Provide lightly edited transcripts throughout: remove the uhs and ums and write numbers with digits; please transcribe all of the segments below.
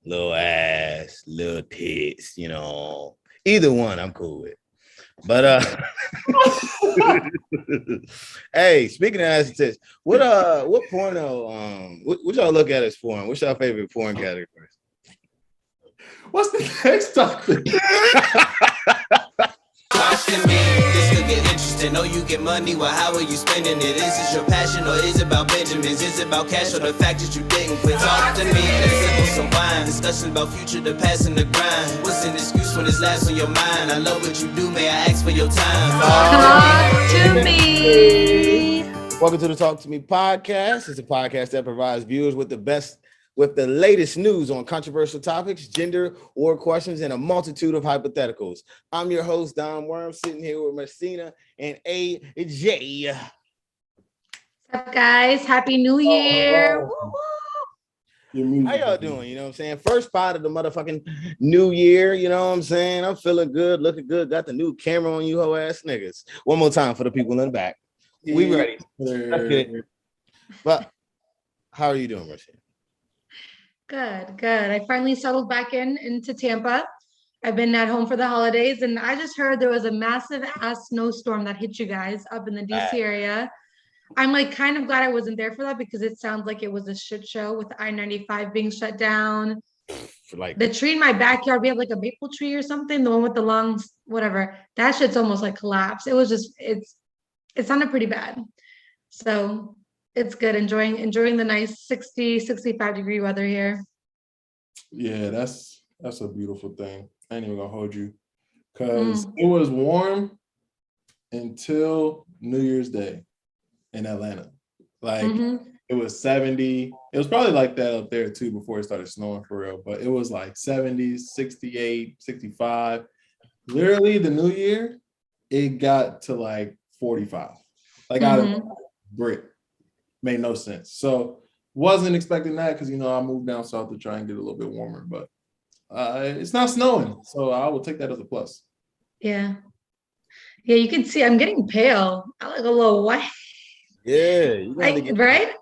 little ass, little tits, you know. Either one I'm cool with. But hey, speaking of ass and tits, what porno what y'all look at as porn? What's your favorite porn category? What's the next topic? This could get interesting. Oh, you get money. Well, how are you spending it? Is it your passion or is it about Benjamins? Is it about cash or the fact that you didn't quit? Talk to me. Let's sip on some wine. Discussion about future, the past, and the grind. What's an excuse when it's last on your mind? I love what you do. May I ask for your time? Talk to me. Welcome to the Talk to Me podcast. It's a podcast that provides viewers with the latest news on controversial topics, gender, or questions, and a multitude of hypotheticals. I'm your host, Don Worm, sitting here with Marcina and AJ. What's up, guys? Happy New Year. How y'all doing? You know what I'm saying? First part of the motherfucking new year, you know what I'm saying? I'm feeling good, looking good. Got the new camera on you hoe ass niggas. One more time for the people in the back. We ready. Okay. But how are you doing, Marcina? Good. I finally settled back into Tampa. I've been at home for the holidays, and I just heard there was a massive ass snowstorm that hit you guys up in the DC area. I'm like kind of glad I wasn't there for that because it sounds like it was a shit show with I-95 being shut down. Like the tree in my backyard, we have like a maple tree or something, the one with the long whatever. That shit's almost like collapsed. It was just it sounded pretty bad. So it's good. Enjoying the nice 60, 65 degree weather here. Yeah, that's a beautiful thing. I ain't even gonna hold you. Because it was warm until New Year's Day in Atlanta. Like it was 70. It was probably like that up there too before it started snowing for real. But it was like 70, 68, 65. Literally the new year, it got to like 45. Like out of brick. Made no sense. So wasn't expecting that because I moved down south to try and get a little bit warmer, but it's not snowing, so I will take that as a plus. Yeah, you can see I'm getting pale. I look a little white. Yeah, you right?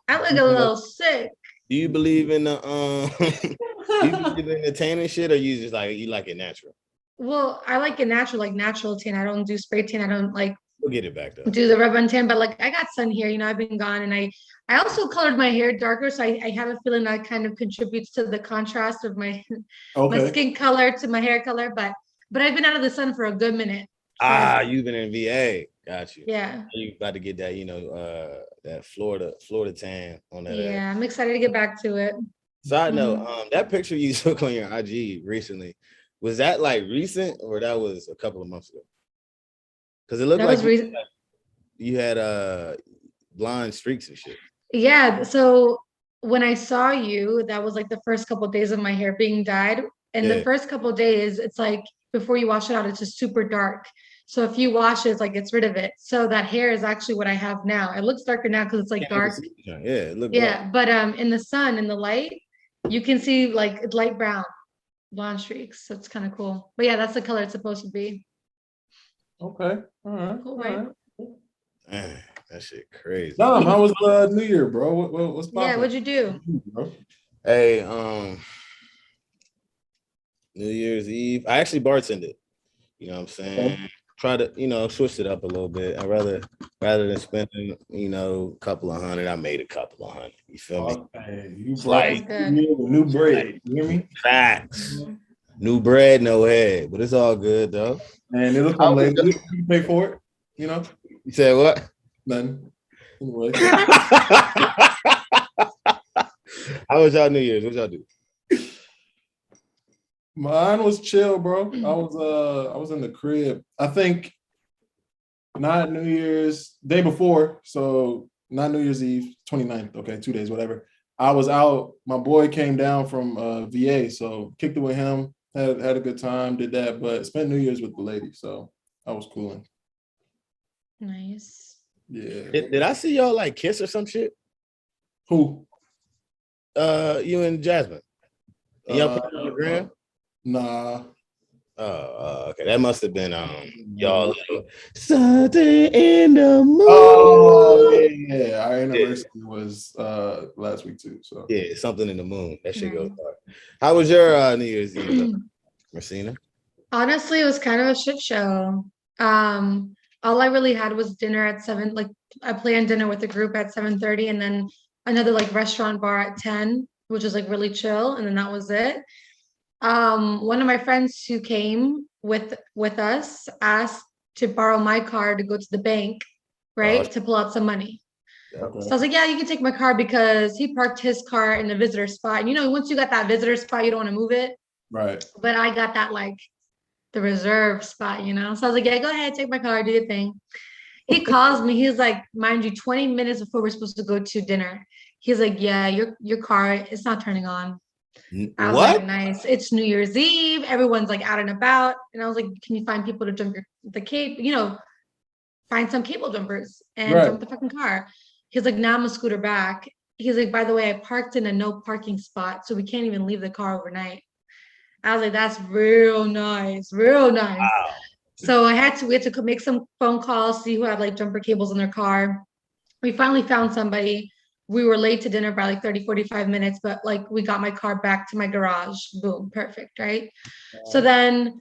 I look a little sick. Do you believe in the do you believe in the tanning shit, or you just like it natural? Well, I like it natural, like natural tan. I don't do spray tan. I don't like we'll get it back though. Do the rub-on tan, but like I got sun here, I've been gone, and I also colored my hair darker, so I have a feeling that kind of contributes to the contrast of my my skin color to my hair color, but I've been out of the sun for a good minute. You've been in VA. Got you. Yeah. You about to get that, that Florida tan on that. Yeah, I'm excited to get back to it. Side note, that picture you took on your IG recently, was that like recent or that was a couple of months ago? Because it looked like you had blonde streaks and shit. Yeah. So when I saw you, that was like the first couple of days of my hair being dyed. And the first couple of days, it's like before you wash it out, it's just super dark. So if you wash it, it's like gets rid of it. So that hair is actually what I have now. It looks darker now because it's like dark. Yeah, but in the sun, in the light, you can see like light brown, blonde streaks. So it's kind of cool. But yeah, that's the color it's supposed to be. Okay. All right. Cool, right? Man, that shit crazy. Dom, how was the New Year, bro? What's poppin'? Yeah, what'd you do? Hey, New Year's Eve. I actually bartended. You know what I'm saying? Okay. Try to, switch it up a little bit. I'd rather than spending, a couple of $100, I made a couple of $100. You feel me? Okay. You like new bread. You hear me? Facts. New bread, no head, but it's all good though. And it'll come later. You pay for it, You said what? None. Anyway. How was y'all New Year's? What y'all do? Mine was chill, bro. I was in the crib. I think not New Year's day before, so not New Year's Eve, 29th. Okay, 2 days, whatever. I was out. My boy came down from VA, so kicked it with him. Had a good time, did that, but spent New Year's with the lady, so I was cooling. Nice. Yeah. Did I see y'all like kiss or some shit? Who? You and Jasmine. Y'all put it on the gram? Nah. Okay. That must have been y'all Sunday in the moon. Oh yeah. Our anniversary was last week too. So yeah, something in the moon. That shit goes hard. How was your New Year's Eve, Marcina? Honestly, it was kind of a shit show. All I really had was dinner at 7, like I planned dinner with the group at 7:30 and then another like restaurant bar at 10, which was like really chill, and then that was it. One of my friends who came with us asked to borrow my car to go to the bank, right? To pull out some money. okay. So I was like, yeah, you can take my car because he parked his car in the visitor spot. And once you got that visitor spot, you don't want to move it. Right. But I got that like the reserve spot. So I was like, yeah, go ahead, take my car, do your thing. He calls me. He's like, mind you, 20 minutes before we're supposed to go to dinner. He's like, yeah, your car, it's not turning on. I was What? like, nice. It's New Year's Eve. Everyone's like out and about. And I was like, can you find people to jump the cable, find some cable jumpers and jump the fucking car. He's like, now I'm gonna scooter back. He's like, by the way, I parked in a no parking spot, so we can't even leave the car overnight. I was like, that's real nice, real nice. Wow. So we had to make some phone calls, see who had like jumper cables in their car. We finally found somebody. We were late to dinner by like 30, 45 minutes, but like we got my car back to my garage. Boom, perfect, right? So then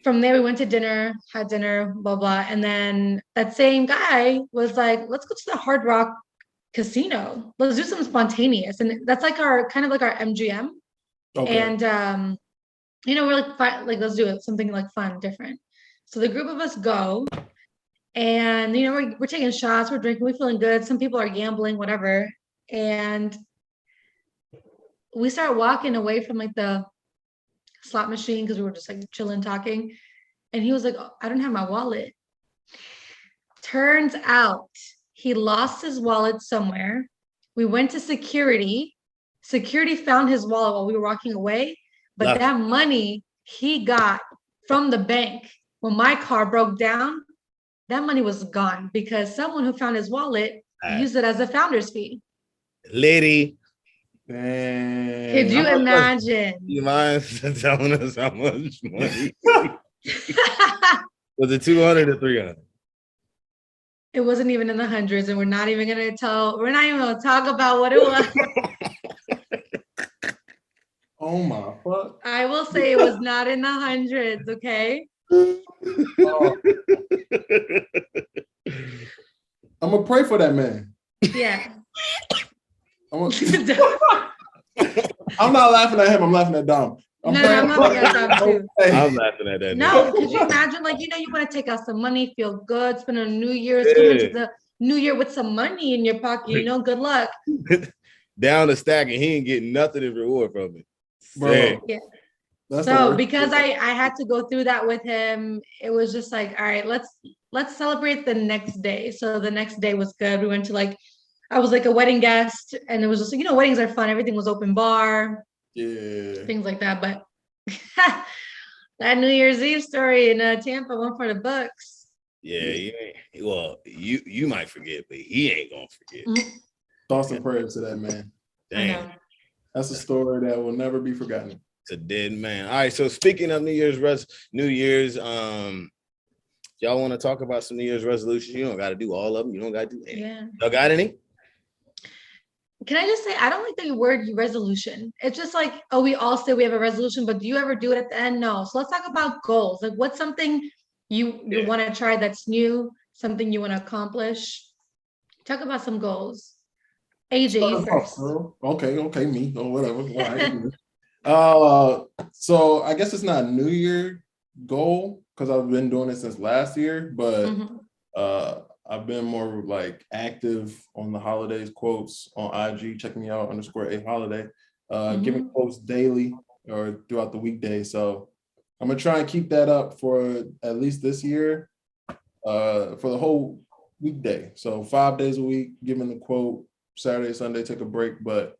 from there we went to dinner, had dinner, blah, blah. And then that same guy was like, let's go to the Hard Rock Casino. Let's do something spontaneous. And that's like our kind of like our MGM. Okay. And we're like let's do it, something like fun, different. So the group of us go, and we're taking shots, we're drinking, we're feeling good. Some people are gambling, whatever. And we start walking away from like the slot machine because we were just like chilling, talking. And he was like, oh, I don't have my wallet. Turns out he lost his wallet somewhere. We went to security. Security found his wallet while we were walking away. But that money he got from the bank when my car broke down, that money was gone because someone who found his wallet used it as a founder's fee. Lady. Dang. Could you imagine? You mind telling us how much money? Was it 200 or 300? It wasn't even in the hundreds, and we're not even gonna talk about what it was. Oh my fuck. I will say it was not in the hundreds, okay? Oh. I'm gonna pray for that man. Yeah. I'm not laughing at him, I'm laughing at Dom. I'm laughing at Dom too. I'm laughing at that. No, could you imagine, like, you want to take out some money, feel good, spend a New Year's, come into the New Year with some money in your pocket, good luck. Down the stack, and he ain't getting nothing in reward from it. Bro. Yeah. That's so because I had to go through that with him, it was just like, all right, let's celebrate the next day. So the next day was good. We went to I was like a wedding guest, and it was just weddings are fun. Everything was open bar, things like that. But that New Year's Eve story in Tampa went for the books. Yeah, you might forget, but he ain't gonna forget. Mm-hmm. Thoughts and prayers to that man. Damn. That's a story that will never be forgotten. It's a dead man. All right. So speaking of New Year's, y'all want to talk about some New Year's resolutions? You don't got to do all of them. You don't got to do any. Yeah. Y'all got any? Can I just say, I don't like the word resolution. It's just like, oh, we all say we have a resolution, but do you ever do it at the end? No. So let's talk about goals. Like, what's something you want to try that's new, something you want to accomplish? Talk about some goals. AJ, you first. Okay, me or whatever. All right. So I guess it's not a New Year goal because I've been doing it since last year, but I've been more like active on the holidays quotes on IG. Check me out _a_holiday. Giving quotes daily or throughout the weekday. So I'm gonna try and keep that up for at least this year, for the whole weekday. So 5 days a week, giving the quote. Saturday, Sunday, take a break, but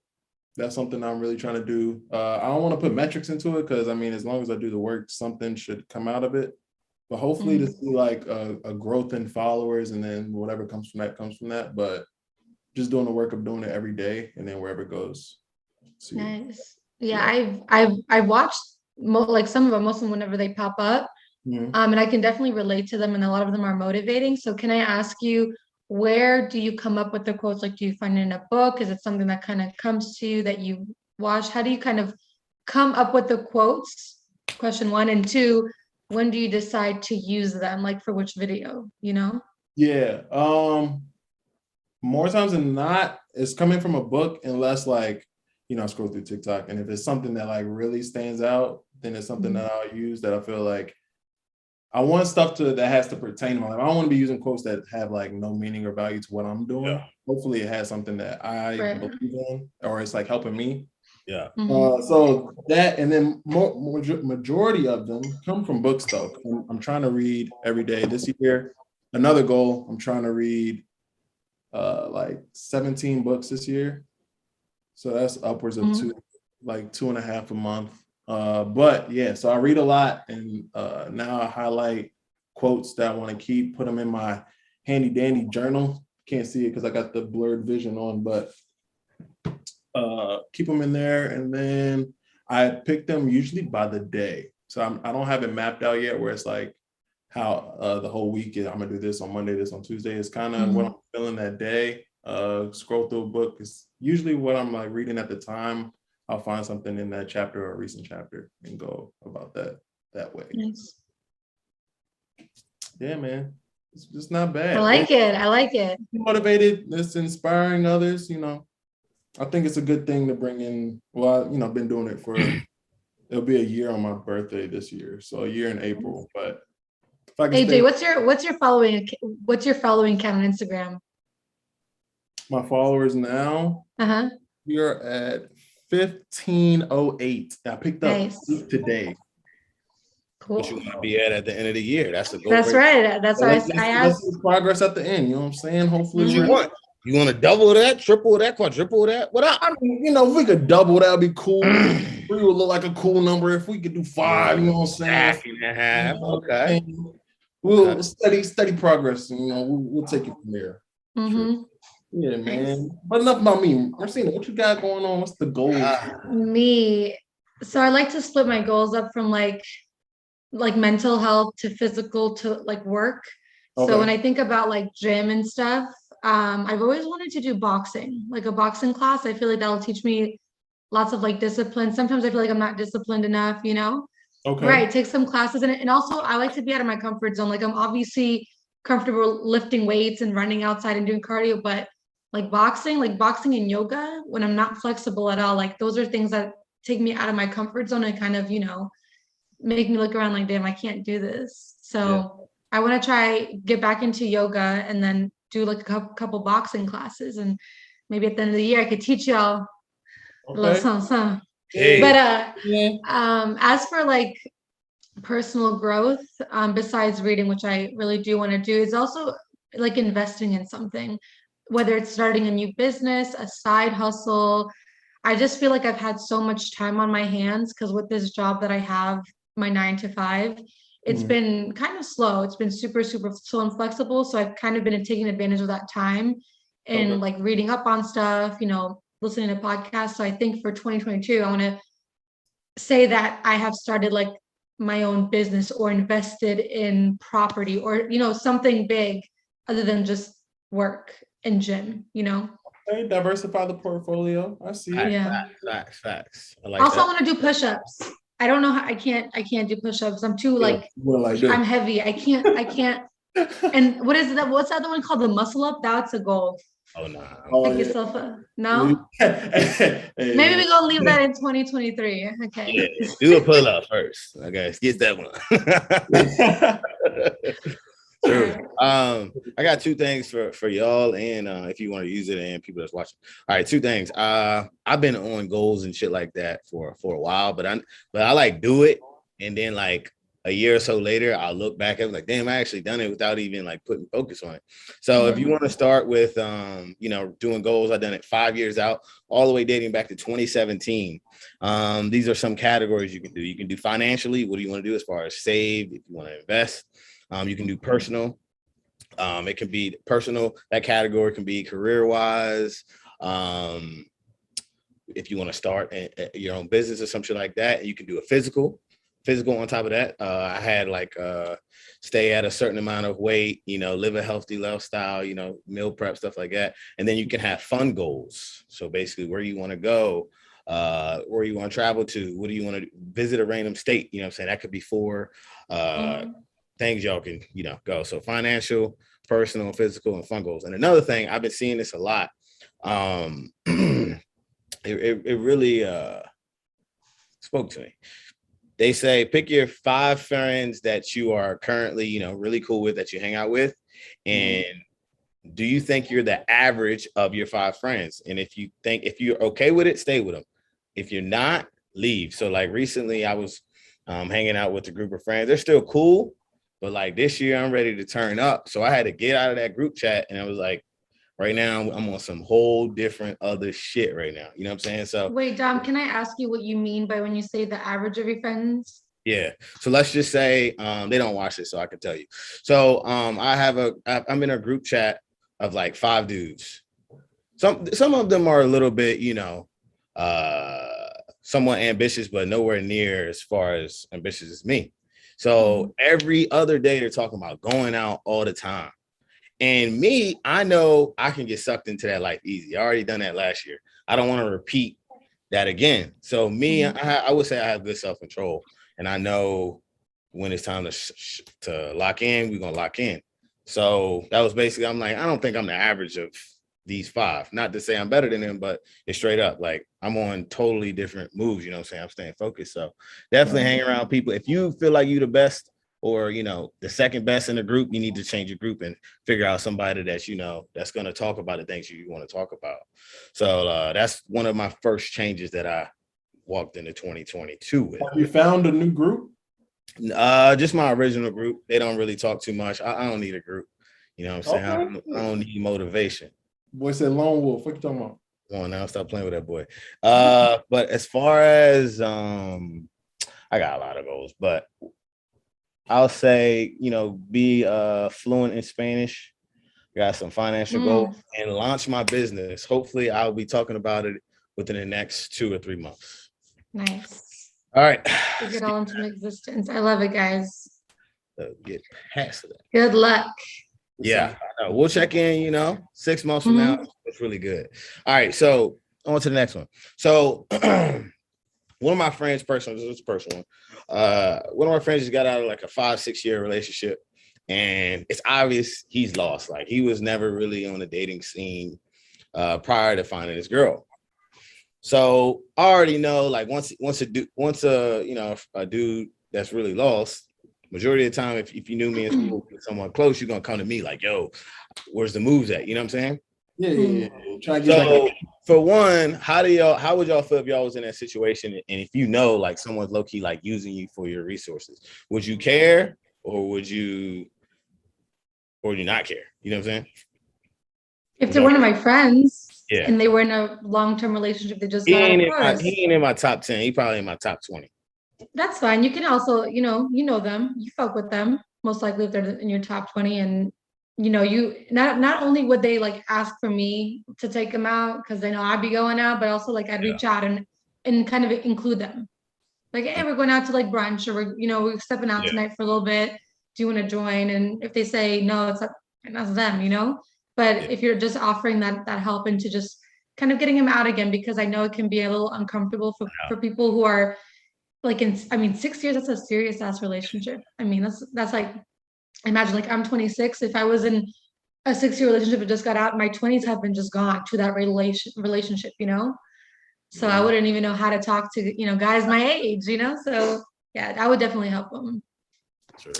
that's something I'm really trying to do. I don't want to put metrics into it because as long as I do the work, something should come out of it. But hopefully to see like a growth in followers, and then whatever comes from that comes from that. But just doing the work of doing it every day, and then wherever it goes. Nice. Yeah, I've watched like some of them, most of them, whenever they pop up. And I can definitely relate to them, and a lot of them are motivating. So can I ask you, where do you come up with the quotes? Like, do you find it in a book? Is it something that kind of comes to you that you watch? How do you kind of come up with the quotes? Question one. And two, when do you decide to use them? Like for which video, Yeah. More times than not, it's coming from a book, unless like, I scroll through TikTok, and if it's something that like really stands out, then it's something that I'll use that I feel like I want stuff that has to pertain to my life. I don't want to be using quotes that have like no meaning or value to what I'm doing. Yeah. Hopefully it has something that I believe in, or it's like helping me. Yeah. So that, and then majority of them come from books though. I'm trying to read every day this year. Another goal, I'm trying to read like 17 books this year. So that's upwards of 2.5 a month. But yeah, so I read a lot, and now I highlight quotes that I want to keep, put them in my handy dandy journal. Can't see it because I got the blurred vision on, but keep them in there. And then I pick them usually by the day. So I don't have it mapped out yet where it's like how the whole week is. I'm gonna do this on Monday, this on Tuesday. It's kind of what I'm feeling that day. Scroll through a book is usually what I'm like reading at the time. I'll find something in that chapter or a recent chapter and go about that way. Nice. Yeah, man. It's just not bad. I like it. Motivated, it's inspiring others, I think it's a good thing to bring in. Well, I've been doing it for, it'll be a year on my birthday this year. So a year in April. But if I can AJ, what's your following count on Instagram? My followers now, we are at 1508. I picked up today. Cool. What you want to be at the end of the year? That's the goal. That's right. That's why I asked. Progress at the end. You know what I'm saying? Hopefully, what you want. You want to double that, triple that, quadruple that? What up? I mean, if we could double, that'd be cool. 3 would look like a cool number. If we could do 5, you know what I'm saying? Okay. We'll steady progress. We'll take it from there. Sure. Yeah, man. But enough about me. Marcina, what you got going on? What's the goal? Me. So I like to split my goals up from like mental health to physical to like work. Okay. So when I think about like gym and stuff, I've always wanted to do boxing, like a boxing class. I feel like that'll teach me lots of like discipline. Sometimes I feel like I'm not disciplined enough, Okay. Right. Take some classes. And also I like to be out of my comfort zone. Like I'm obviously comfortable lifting weights and running outside and doing cardio, but like boxing and yoga, when I'm not flexible at all, like those are things that take me out of my comfort zone and kind of, make me look around like, damn, I can't do this. So I want to try get back into yoga and then do like a couple boxing classes, and maybe at the end of the year I could teach y'all a little something. Hey. But as for like personal growth, besides reading, which I really do want to do, is also like investing in something, whether it's starting a new business, a side hustle. I just feel like I've had so much time on my hands because with this job that I have, my 9 to 5, it's been kind of slow. It's been super, super slow and flexible. So I've kind of been taking advantage of that time and like reading up on stuff, listening to podcasts. So I think for 2022, I want to say that I have started like my own business or invested in property or, something big other than just work and gym, Okay, diversify the portfolio. I see it. Yeah. Facts. I want to do push-ups. I don't know how I can't do push-ups. I'm too I'm heavy. I can't. And what's the other one called? The muscle up? That's a goal. Oh no. Pick yourself up. No? Maybe we're gonna leave that in 2023. Okay. Yeah, do a pull-up first. Okay, get that one. True. I got 2 things for y'all, and if you want to use it and people that's watching. All right, 2 things. I've been on goals and shit like that for a while, but I like do it, and then like a year or so later, I'll look back and like, damn, I actually done it without even like putting focus on it. So if you want to start with doing goals, I've done it 5 years out, all the way dating back to 2017. These are some categories you can do. You can do financially. What do you want to do as far as save? If you want to invest. You can do personal. It can be personal. That category can be career-wise. If you want to start your own business or something like that, you can do a physical. physical on top of that. I had like stay at a certain amount of weight, live a healthy lifestyle, meal prep, stuff like that. And then you can have fun goals. So basically where you want to go, where you want to travel to, what do you want to visit a random state? You know what I'm saying? That could be 4 things y'all can, go. So financial, personal, physical, and fun goals. And another thing, I've been seeing this a lot. It really spoke to me. They say pick your 5 friends that you are currently, really cool with, that you hang out with, and do you think you're the average of your 5 friends? And if you're okay with it, stay with them. If you're not, leave. So like recently, I was hanging out with a group of friends. They're still cool, but like this year, I'm ready to turn up. So I had to get out of that group chat, and I was like, right now, I'm on some whole different other shit right now. You know what I'm saying? So wait, Dom, can I ask you what you mean by when you say the average of your friends? yeah. So let's just say they don't watch it, so I can tell you. So I'm in a group chat of like 5 dudes. Some of them are a little bit, somewhat ambitious, but nowhere near as far as ambitious as me. So every other day they're talking about going out all the time. And me, I know I can get sucked into that life easy. I already done that last year. I don't want to repeat that again. So me, I would say I have good self-control, and I know when it's time to lock in, we're going to lock in. So that was basically, I'm like, I don't think I'm the average of these 5. Not to say I'm better than them, but it's straight up. Like I'm on totally different moves. You know what I'm saying? I'm staying focused. So definitely hang around people. If you feel like you're the best, or the second best in the group, you need to change your group and figure out somebody that that's going to talk about the things you want to talk about. So that's one of my first changes that I walked into 2022 with. Have you found a new group? Just my original group. They don't really talk too much. I don't need a group. You know what I'm saying? Okay. I don't need motivation. Boy said lone wolf. What you talking about? Come on now, stop playing with that boy. But as far as I got a lot of goals, but I'll say, be fluent in Spanish, got some financial goals, and launch my business. Hopefully, I'll be talking about it within the next 2 or 3 months. Nice. All right. Take it all into existence. I love it, guys. Get past that. Good luck. Yeah, we'll check in, 6 months from now. It's really good. All right, so on to the next one. So one of my friends, this is a personal one. One of my friends just got out of like a 5-6 year relationship, and it's obvious he's lost. Like he was never really on the dating scene prior to finding this girl. So I already know, like once a dude that's really lost, majority of the time, if you knew me in school with someone close, you're gonna come to me like, yo, where's the moves at? You know what I'm saying? Yeah. Try to get So for one, how would y'all feel if y'all was in that situation? And if like someone's low key like using you for your resources, would you care, or would you not care? You know what I'm saying? If they're one of my friends, yeah, and they were in a long-term relationship, they just he got ain't in my top 10. He probably in my top 20. That's fine. You can also, you know them, you fuck with them, most likely if they're in your top 20, and you not only would they like ask for me to take them out because they know I'd be going out, but also like I'd reach out and kind of include them. Like, hey, we're going out to like brunch, or we're stepping out tonight for a little bit. Do you want to join? And if they say no, it's that's them, But if you're just offering that help into just kind of getting him out again, because I know it can be a little uncomfortable for people who are like 6 years, that's a serious ass relationship. I mean, that's like, imagine like I'm 26. If I was in a 6-year relationship and just got out, my 20s have been just gone to that relationship, So I wouldn't even know how to talk to, guys my age, So yeah, I would definitely help them. Sure.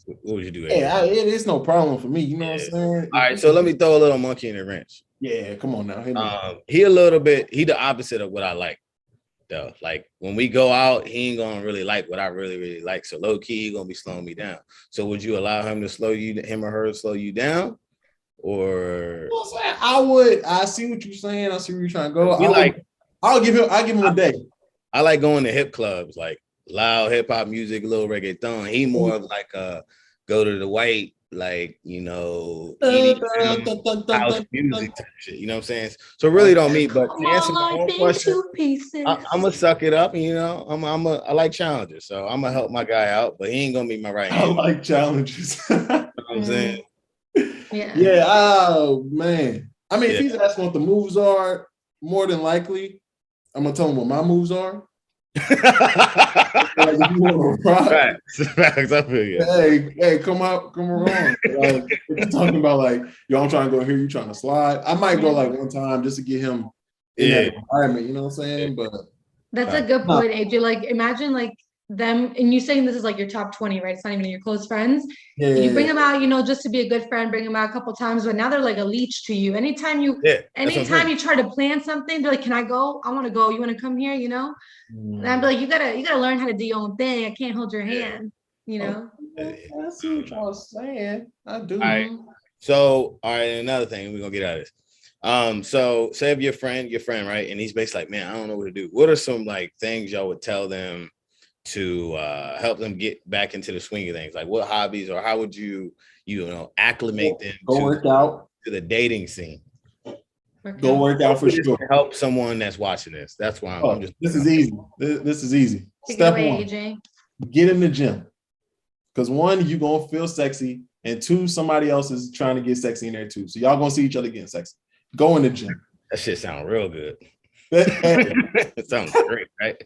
What would you do? Yeah, it is no problem for me. You know what I'm saying? All right, so let me throw a little monkey in the wrench. Yeah, come on now. He the opposite of what I like. Though, like when we go out, he ain't gonna really like what I really, really like. So low key, he gonna be slowing me down. So would you allow him or her to slow you down? Or I would. I see what you're saying. I see where you're trying to go. I'll give him a day. I like going to hip clubs, like loud hip hop music, a little reggaeton. He more of like go to the white, like, EDM, house music type shit. You know what I'm saying? So really don't meet. But to answer my own question, I'm gonna suck it up. And, I like challenges, so I'm gonna help my guy out. But he ain't gonna be my right hand. I like challenges. You know what I'm saying? Yeah. Oh man. I mean, if he's asking what the moves are, more than likely, I'm gonna tell him what my moves are. Like, if you want to rock, Facts, I feel you. Hey, come around. Like, if you're talking about like, yo, I'm trying to go here, you trying to slide. I might go like one time just to get him in that environment. You know what I'm saying? But that's a good point, AJ. Like, imagine like them, and you saying this is like your top 20, right? It's not even your close friends. You bring them out, just to be a good friend, bring them out a couple times, but now they're like a leech to you. Anytime you try to plan something, they're like, can I go? I want to go. You want to come here? And I'd be like, you gotta learn how to do your own thing. I can't hold your hand, I see what y'all saying. I do. All right. So, all right, another thing, we're gonna get out of this. So say if your friend, right, and he's basically like, man, I don't know what to do. What are some like things y'all would tell them to help them get back into the swing of things? Like what hobbies, or how would you acclimate them to the dating scene? Go work out for sure. Help someone that's watching this. That's why I'm just. This is easy. This is easy. Step one: AJ. Get in the gym. Because one, you're gonna feel sexy, and two, somebody else is trying to get sexy in there too. So y'all gonna see each other getting sexy. Go in the gym. That shit sounds real good. It sounds great, right?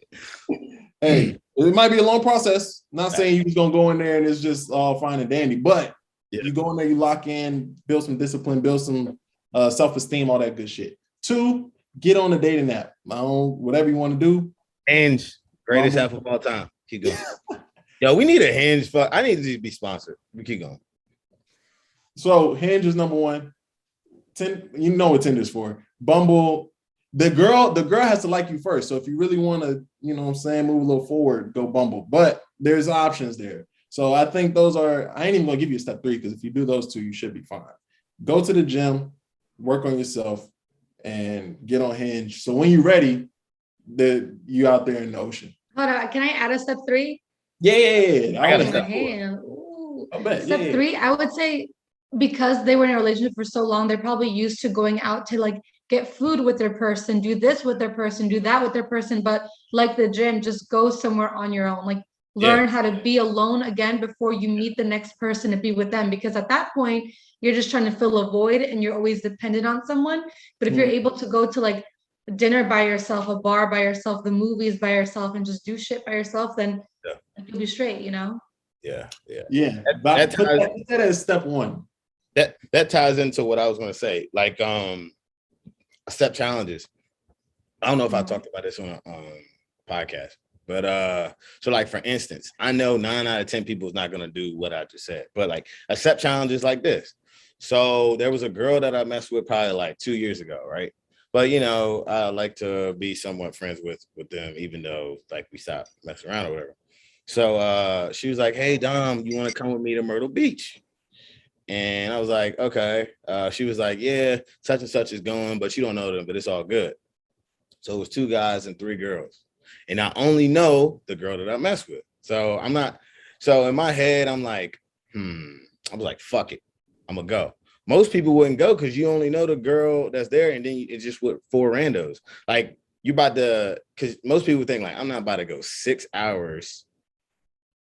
Hey, it might be a long process. Not saying you're just gonna go in there and it's just all fine and dandy, but you go in there, you lock in, build some discipline, build some self-esteem, all that good shit. Two, get on the dating app. Whatever you want to do. Hinge, greatest app of all time. Keep going. Yo, we need a Hinge. I need to be sponsored. We keep going. So Hinge is number one. You know what Tinder's for. Bumble. The girl has to like you first. So if you really want to, move a little forward, go Bumble. But there's options there. So I think those are. I ain't even gonna give you a step 3 because if you do those 2, you should be fine. Go to the gym. Work on yourself and get on Hinge. So when you're ready, you out there in the ocean. Hold on, can I add a step 3? Yeah. I got a step 4. I bet. Step 3, I would say because they were in a relationship for so long, they're probably used to going out to like get food with their person, do this with their person, do that with their person. But like the gym, just go somewhere on your own. Like learn how to be alone again before you meet the next person to be with them. Because at that point, you're just trying to fill a void and you're always dependent on someone. But if you're able to go to like dinner by yourself, a bar by yourself, the movies by yourself, and just do shit by yourself, then you'll be straight, Yeah. That is step 1. That ties into what I was going to say. Like step challenges. I don't know if I talked about this on a podcast. But so like for instance, I know 9 out of 10 people is not gonna do what I just said, but like accept challenges like this. So there was a girl that I messed with probably like 2 years ago, right? But I like to be somewhat friends with them, even though like we stopped messing around or whatever. So she was like, "Hey Dom, you want to come with me to Myrtle Beach?" And I was like, "Okay." She was like, "Yeah, such and such is going, but you don't know them, but it's all good." So it was 2 guys and 3 girls. And I only know the girl that I mess with. So I'm not. So in my head, I'm like, I was like, fuck it. I'm going to go. Most people wouldn't go because you only know the girl that's there. And then it's just with 4 randos. Like you about to, because most people think like, I'm not about to go 6 hours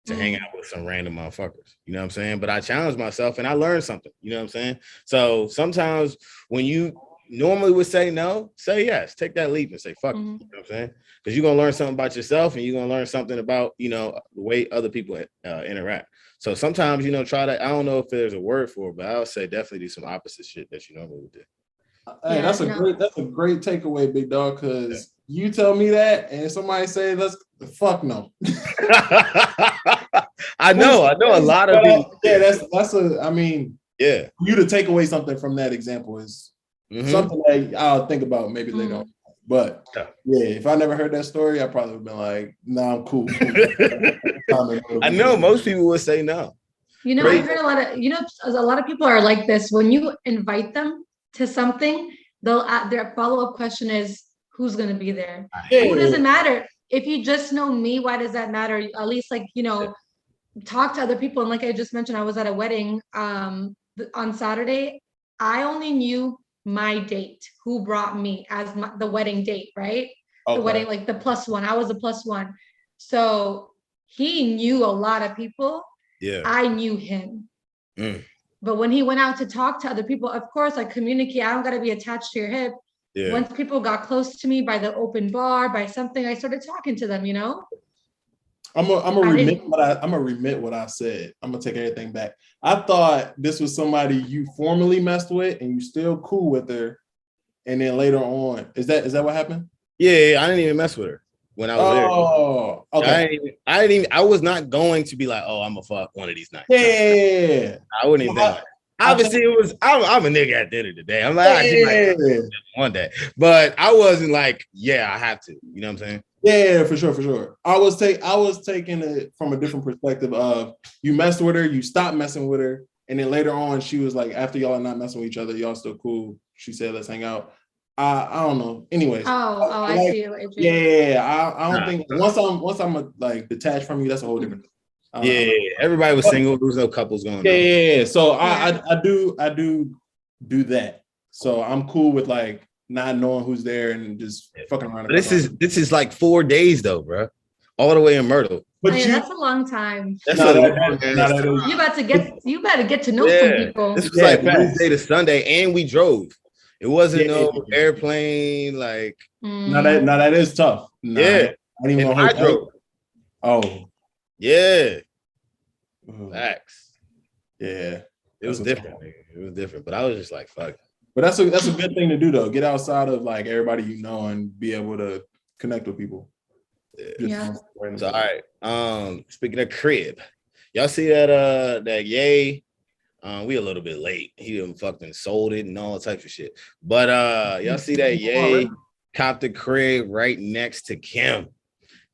to hang out with some random motherfuckers. You know what I'm saying? But I challenged myself and I learned something. You know what I'm saying? So sometimes when you normally would say no, say yes. Take that leap and say fuck it. You know what I'm saying? Because you're gonna learn something about yourself and you're gonna learn something about the way other people interact. So sometimes try to. I don't know if there's a word for it, but I would say definitely do some opposite shit that you normally would do. Hey, that's a great takeaway, big dog. Because you tell me that, and somebody say fuck no. I know a lot of people. That's a. I mean, for you to take away something from that example is. Something that I'll think about maybe later on. But if I never heard that story, I probably would have been like, nah, I'm cool. I know most people would say no. I've heard a lot of people are like this. When you invite them to something, their follow-up question is, who's going to be there? Who doesn't matter? If you just know me, why does that matter? At least talk to other people. And like I just mentioned, I was at a wedding on Saturday. I only knew my date, who brought me as the wedding date, right? The wedding, like the +1. I was a +1. So he knew a lot of people. Yeah. I knew him. But when he went out to talk to other people, of course, I communicate. I don't got to be attached to your hip. Yeah. Once people got close to me by the open bar, by something, I started talking to them, you know? I'm gonna remit what I said. I'm gonna take everything back. I thought this was somebody you formally messed with and you still cool with her. And then later on, is that what happened? Yeah, I didn't even mess with her when I was there. Oh, okay. I was not going to be like, oh, I'm gonna fuck one of these nights. Yeah. I wouldn't even think like obviously it was I'm a nigga at the end of the day. I'm like, I one day. But I wasn't like, yeah, I have to. You know what I'm saying? Yeah, for sure. I was taking it from a different perspective of you messed with her, you stopped messing with her, and then later on she was like, after y'all are not messing with each other, y'all still cool. She said, let's hang out. I don't know. Anyways. I see it. Yeah. I don't think once I'm like detached from you, that's a whole different thing. Yeah, everybody was single. There was no couples going on. Yeah. So I do that. So I'm cool with like not knowing who's there and just fucking around. This is like 4 days though, bro. All the way in Myrtle. But that's a long time. That's you better get to know some people. This was like Wednesday to Sunday, and we drove. It wasn't no airplane. Like that is tough. I didn't even I drove. Oh, yeah. Facts. Yeah, it was different. It was different, but I was just like, fuck. But that's a good thing to do though. Get outside of like everybody you know and be able to connect with people. Yeah. So, all right. Speaking of crib, y'all see that Ye? We a little bit late. He done fucking sold it and all types of shit. But y'all see that Ye copped the crib right next to Kim.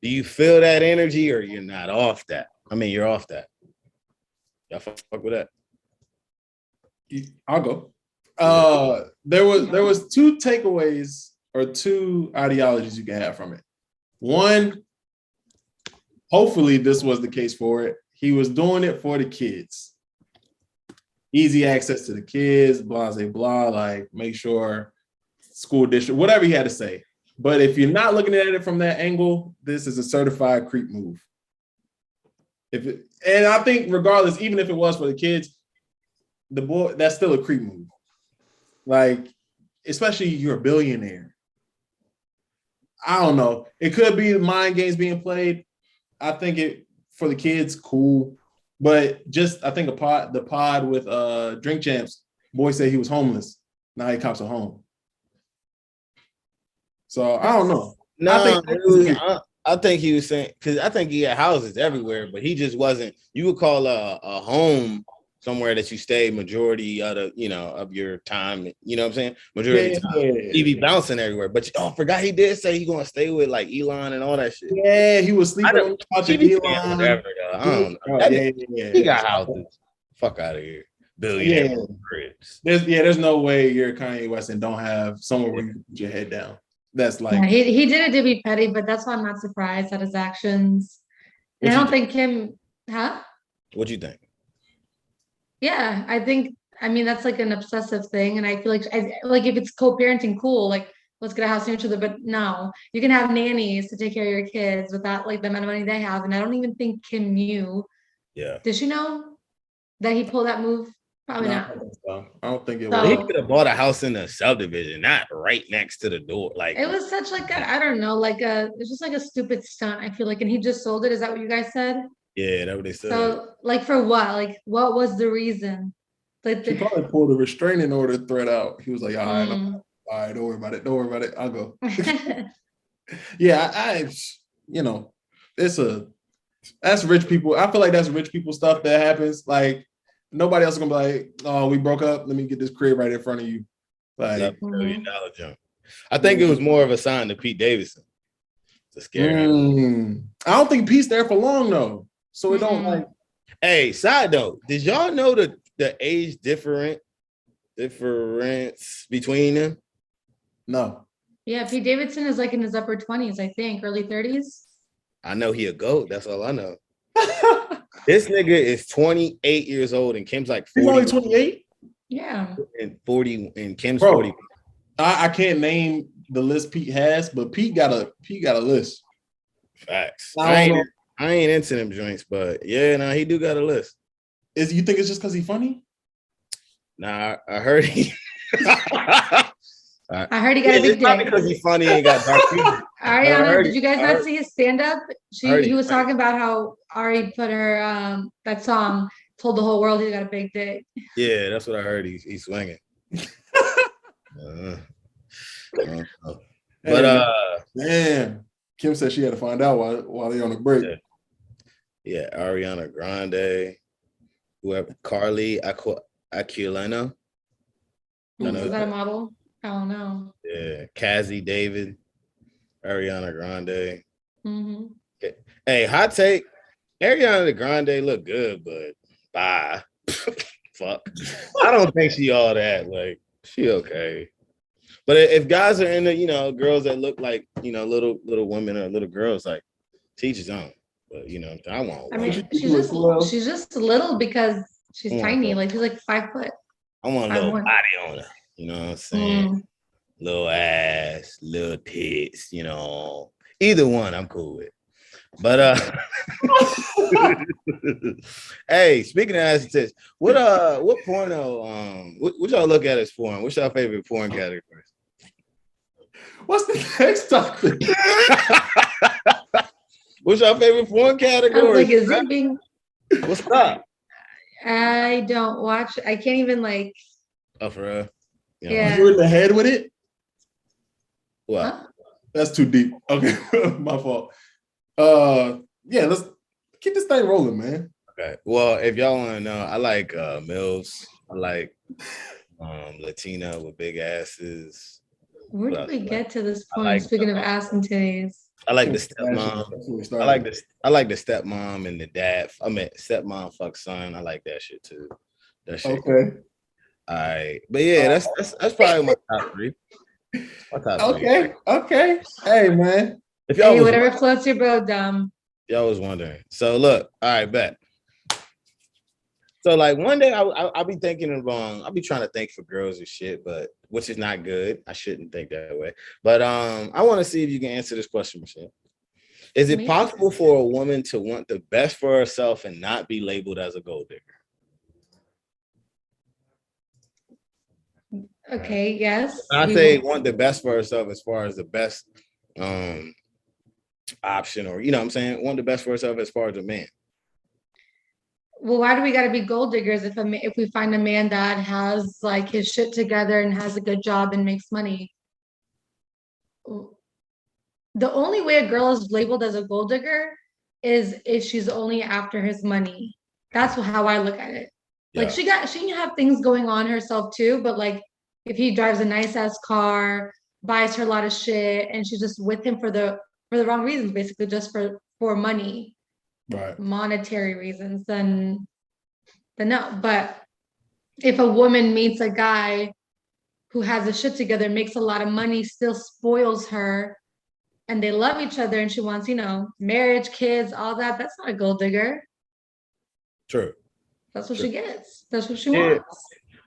Do you feel that energy or you're not off that? I mean, you're off that. Y'all fuck with that? I'll go. There was two takeaways or two ideologies you can have from it. One, hopefully this was the case for it. He was doing it for the kids. Easy access to the kids, blah, blah, blah, like make sure school district, whatever he had to say. But if you're not looking at it from that angle, this is a certified creep move. And I think regardless, even if it was for the kids, the boy, that's still a creep move. Like, especially you're a billionaire. I don't know. It could be the mind games being played. I think it for the kids, cool. But just I think the pod with Drink Champs, boy said he was homeless. Now he cops a home. So I don't know. No, I think he was saying because I think he had houses everywhere, but he just wasn't. You would call a home somewhere that you stay majority of your time. You know what I'm saying? Majority of the time, he be bouncing everywhere. But I forgot he did say he gonna stay with like Elon and all that shit. Yeah, he was sleeping on the couch with Elon. Whatever, I don't know. He got houses. Fuck out of here. Billionaire cribs. There's no way you're Kanye West and don't have somewhere where you can put your head down. That's like he did it to be petty, but that's why I'm not surprised at his actions. And I don't think Kim, What you think? Yeah, I mean that's like an obsessive thing, and I feel like if it's co-parenting, cool. Like let's get a house near each other, but no, you can have nannies to take care of your kids without like the amount of money they have, and I don't even think Kim knew. Yeah. Did she know that he pulled that move? Probably not. I don't think it was. He could have bought a house in a subdivision, not right next to the door. Like it was such like I don't know, it's just like a stupid stunt. I feel like, and he just sold it. Is that what you guys said? Yeah, that's what they said. So, like, for what? Like, what was the reason? Like, he probably pulled a restraining order threat out. He was like, all right, don't worry about it. I'll go. Yeah, that's rich people. I feel like that's rich people stuff that happens. Like, nobody else is gonna be like, oh, we broke up. Let me get this crib right in front of you. Like, $1 million jump. I think it was more of a sign to Pete Davidson to scare him. I don't think Pete's there for long though. So it don't like. Hey, side note, did y'all know the age difference between them? No. Yeah, Pete Davidson is like in his upper 20s, I think, early 30s. I know he a GOAT. That's all I know. This nigga is 28 years old and Kim's like 40. He's only 28? Yeah. And 40 and Kim's Bro, 40. I can't name the list Pete has, but Pete got a list. Facts. I ain't into them joints, but yeah, nah, he do got a list. You think it's just because he's funny? Nah, I heard he. I heard he got a big not dick. because he's funny and got dark features. Ariana, did you guys not see his stand-up? He was funny. talking about how Ari put her that song, told the whole world he got a big dick. Yeah, that's what I heard. He's swinging. But man, Kim said she had to find out while they on a break. Yeah, Ariana Grande, whoever, Carly Aquilino. Is that a model? I don't know. Yeah, Cassie David, Ariana Grande. Mm-hmm. Hey, hot take. Ariana Grande look good, but bye. Fuck. I don't think she all that. Like, she okay. But if guys are into, girls that look like, little women or little girls, like, teach his own. But I want. I mean, she's just little because she's tiny. Like she's like 5 foot. I want a little body on her. You know what I'm saying? Little ass, little tits. Either one, I'm cool with. But hey, speaking of ass and tits, what porno? What y'all look at as porn? What's your favorite porn category? What's the next topic? What's your favorite porn category? Like, is it being? What's up? I don't watch. I can't even like. Oh, for real? Yeah. You in the head with it? What? Huh? That's too deep. Okay, my fault. Yeah, let's keep this thing rolling, man. Okay. Well, if y'all want to know, I like MILFs. I like Latina with big asses. Where did we get to this point? Speaking of ass and titties. I like the stepmom. I like the stepmom and the dad. I mean, stepmom fuck son. I like that shit too. That shit. Okay. All right, but yeah, that's probably my top three. Okay. Hey, man. If y'all whatever floats your boat, dumb. Y'all was wondering. So look, all right, bet. So like one day I'll be thinking of I'll be trying to think for girls and shit, but which is not good. I shouldn't think that way. But I want to see if you can answer this question, Michelle. Is it possible for a woman to want the best for herself and not be labeled as a gold digger? Okay, yes. I say want the best for herself as far as the best option, or what I'm saying, want the best for herself as far as a man. Well, why do we got to be gold diggers if we find a man that has like his shit together and has a good job and makes money? The only way a girl is labeled as a gold digger is if she's only after his money. That's how I look at it. Like she can have things going on herself too, but like if he drives a nice ass car, buys her a lot of shit, and she's just with him for the wrong reasons, basically just for money, right? Monetary reasons, then no. But if a woman meets a guy who has his shit together, makes a lot of money, still spoils her, and they love each other, and she wants, marriage, kids, all that, that's not a gold digger. True. That's what she gets. That's what she wants.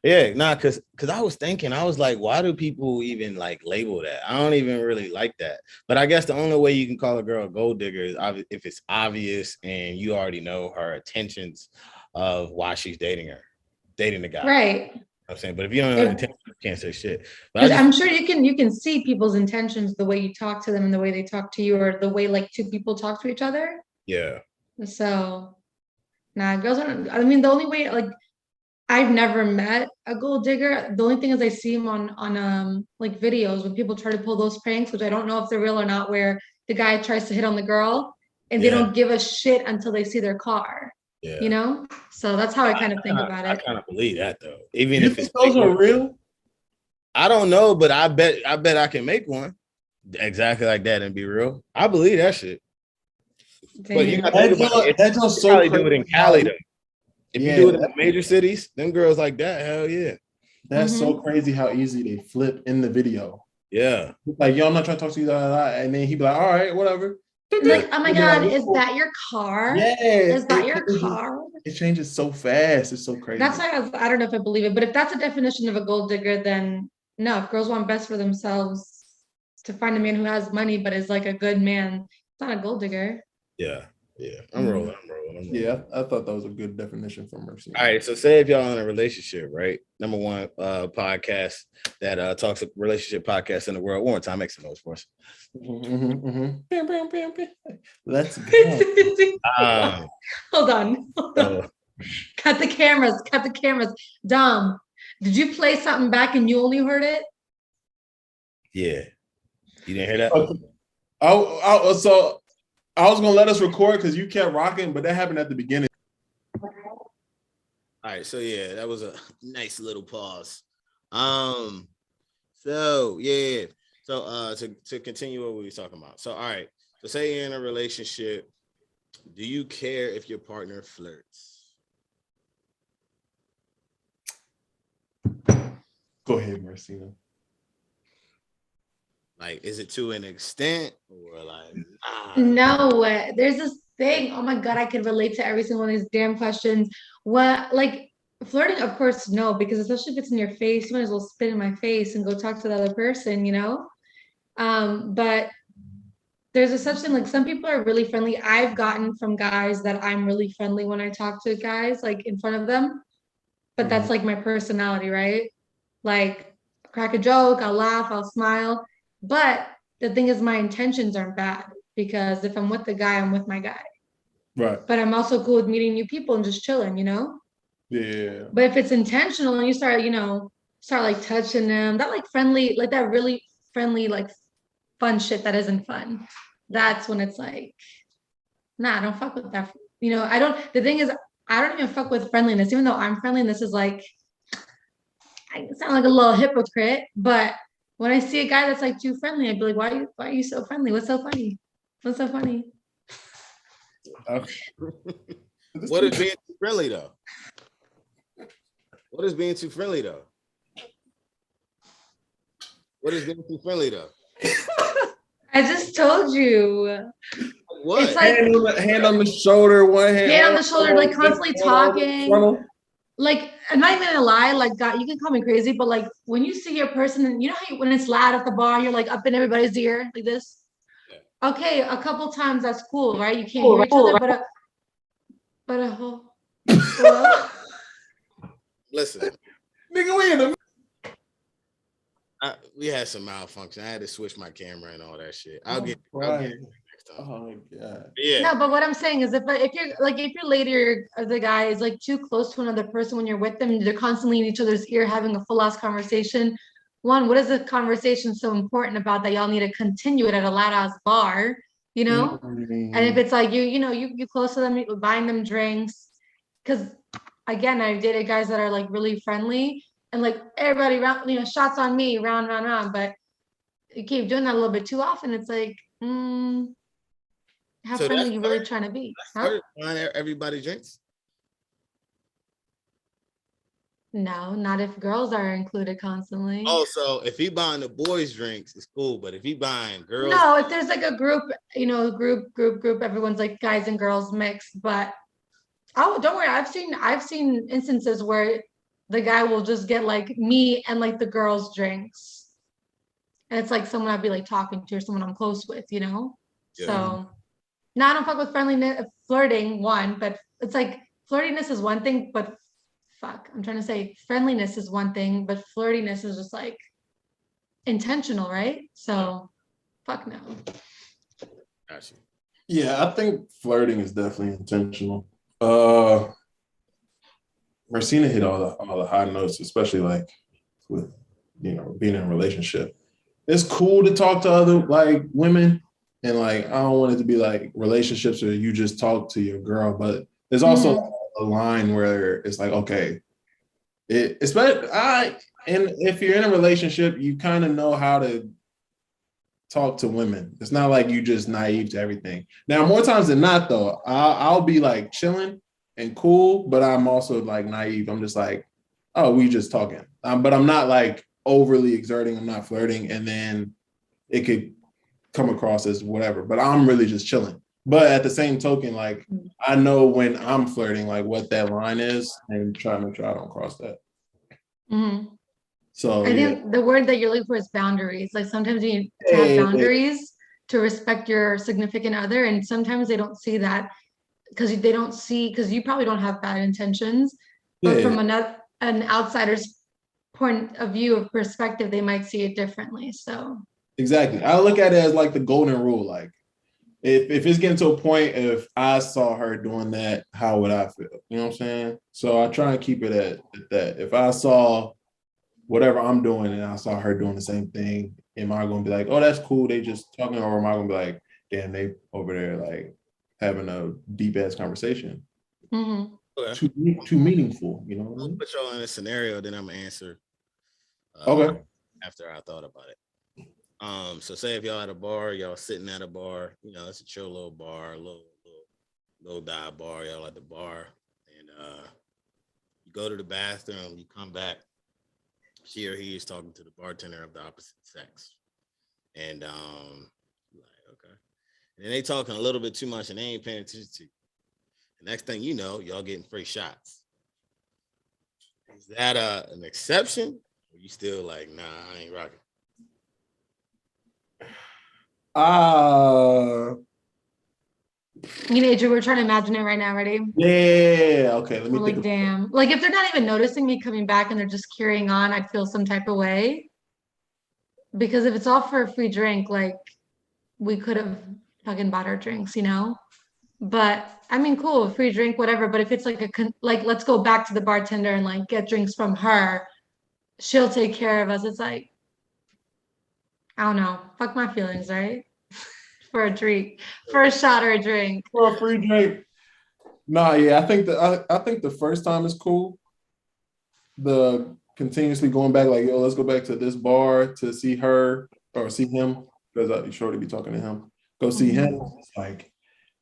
Yeah, because I was thinking, I was like, why do people even like label that? I don't even really like that. But I guess the only way you can call a girl a gold digger is if it's obvious and you already know her intentions of why she's dating the guy. Right. I'm saying, but if you don't know the intentions, you can't say shit. But I'm sure you can see people's intentions, the way you talk to them and the way they talk to you, or the way like two people talk to each other. Yeah. So, girls aren't. I mean, the only way, like, I've never met a gold digger. The only thing is I see them on like videos when people try to pull those pranks, which I don't know if they're real or not, where the guy tries to hit on the girl and they don't give a shit until they see their car. Yeah. So that's how I kind of think about it. I kind of believe that though. Even you if think those are real? I don't know, but I bet I can make one exactly like that and be real. I believe that shit. Damn. But you got to think about it. That's just so probably do it in Cali though. If you do it in the major crazy. cities, them girls like that, hell yeah. That's so crazy how easy they flip in the video. Yeah. Like, yo, I'm not trying to talk to you, and then he'd be like, all right, whatever. Like, oh my God, is that your car? Yeah. Is that your car? It changes so fast. It's so crazy. That's why I don't know if I believe it, but if that's a definition of a gold digger, then no, if girls want best for themselves to find a man who has money but is like a good man, it's not a gold digger. Yeah. I'm rolling. Yeah, I thought that was a good definition for Mercy. All right, so say if y'all in a relationship, right? Number one podcast that talks relationship podcast in the world. One more time, make some noise for us. Let's go. Hold on. Cut the cameras. Dom, did you play something back and you only heard it? Yeah. You didn't hear that? Okay. So I was gonna let us record because you kept rocking, but that happened at the beginning. All right, so yeah, that was a nice little pause. So yeah. So to continue what we were talking about. So all right. So say you're in a relationship. Do you care if your partner flirts? Go ahead, Marcina. Like, is it to an extent or like No, there's this thing. Oh my God, I could relate to every single one of these damn questions. What, like, flirting? Of course, no, because especially if it's in your face, you might as well spit in my face and go talk to the other person, you know? But there's a such thing, like some people are really friendly. I've gotten from guys that I'm really friendly when I talk to guys, like in front of them. But that's like my personality, right? Like, crack a joke, I'll laugh, I'll smile. But the thing is, my intentions aren't bad because if I'm with the guy, I'm with my guy. Right. But I'm also cool with meeting new people and just chilling, you know? Yeah. But if it's intentional and you start, start like touching them, that like friendly, like that really friendly, like fun shit that isn't fun. That's when it's like, nah, I don't fuck with that. The thing is, I don't even fuck with friendliness, even though I'm friendly and this is like, I sound like a little hypocrite, but when I see a guy that's like too friendly, I'd be like, why are you so friendly? What's so funny? What's so funny? What is being too friendly though? What is being too friendly though? What is being too friendly though? I just told you. What? It's like hand on the shoulder, one hand on the shoulder, like constantly talking. Like, I'm not even gonna lie, like, God, you can call me crazy, but like when you see a person, and you know how when it's loud at the bar, you're like up in everybody's ear like this. Yeah. Okay, a couple times that's cool, right? You can't hear each other, but a whole. Listen, nigga, we had some malfunction. I had to switch my camera and all that shit. I'll get next time. Oh my God. Yeah. No, but what I'm saying is if your lady or the guy is like too close to another person when you're with them, they're constantly in each other's ear having a full ass conversation. One, what is the conversation so important about that y'all need to continue it at a loud ass bar, you know? Mm-hmm. And if it's like you close to them, buying them drinks, because again, I've dated guys that are like really friendly and like everybody round, shots on me, round, but you keep doing that a little bit too often. It's like, how friendly you really trying to be? Huh? Everybody drinks? No, not if girls are included constantly. Oh, so if he buying the boys drinks, it's cool. But if he buying girls, no, if there's like a group, group, everyone's like guys and girls mixed. But don't worry, I've seen instances where the guy will just get like me and like the girls' drinks, and it's like someone I'd be like talking to or someone I'm close with, Yeah. So. No, I don't fuck with flirting, one, but it's like flirtiness is one thing, but I'm trying to say friendliness is one thing, but flirtiness is just like intentional, right? So fuck no. Gotcha. Yeah, I think flirting is definitely intentional. Marcina hit all the high notes, especially like with being in a relationship. It's cool to talk to other like women. And like, I don't want it to be like relationships where you just talk to your girl, but there's also a line where it's like, okay, and if you're in a relationship, you kind of know how to talk to women. It's not like you just naive to everything. Now, more times than not, though, I'll be like chilling and cool, but I'm also like naive. I'm just like, oh, we just talking. But I'm not like overly exerting. I'm not flirting. And then it could come across as whatever, but I'm really just chilling. But at the same token, like I know when I'm flirting, like what that line is, and try to make sure I don't cross that. Mm-hmm. So I think the word that you're looking for is boundaries. Like sometimes you need to have boundaries to respect your significant other, and sometimes they don't see that because they don't see because you probably don't have bad intentions, but from an outsider's point of view of perspective, they might see it differently. So exactly, I look at it as like the golden rule. Like if it's getting to a point, if I saw her doing that, how would I feel? You know what I'm saying? So I try and keep it at that. If I saw whatever I'm doing and I saw her doing the same thing, am I going to be like, oh, that's cool, they just talking, or am I going to be like, damn, they over there like having a deep ass conversation? mm-hmm. Too meaningful, you know? I'll put y'all in a scenario, then I'm gonna answer. Okay. After I thought about it. So say if y'all at a bar, y'all sitting at a bar, you know, it's a chill little bar, little dive bar, y'all at the bar, and you go to the bathroom, you come back, she or he is talking to the bartender of the opposite sex. And like, okay. And then they talking a little bit too much and they ain't paying attention to you. The next thing you know, y'all getting free shots. Is that an exception? Or you still like, nah, I ain't rocking? Teenager, we're trying to imagine it right now. Ready? Yeah. Okay. Let me like, damn. Like, if they're not even noticing me coming back and they're just carrying on, I'd feel some type of way. Because if it's all for a free drink, like, we could have fucking bought our drinks, you know? But I mean, cool, free drink, whatever. But if it's like like, let's go back to the bartender and like get drinks from her, she'll take care of us. It's like, I don't know, fuck my feelings, right? For a drink, for a shot or a drink. For a free drink. Nah, yeah, I think the first time is cool. The continuously going back, like, yo, let's go back to this bar to see her or see him, because you sure to be talking to him. Go see him. It's like,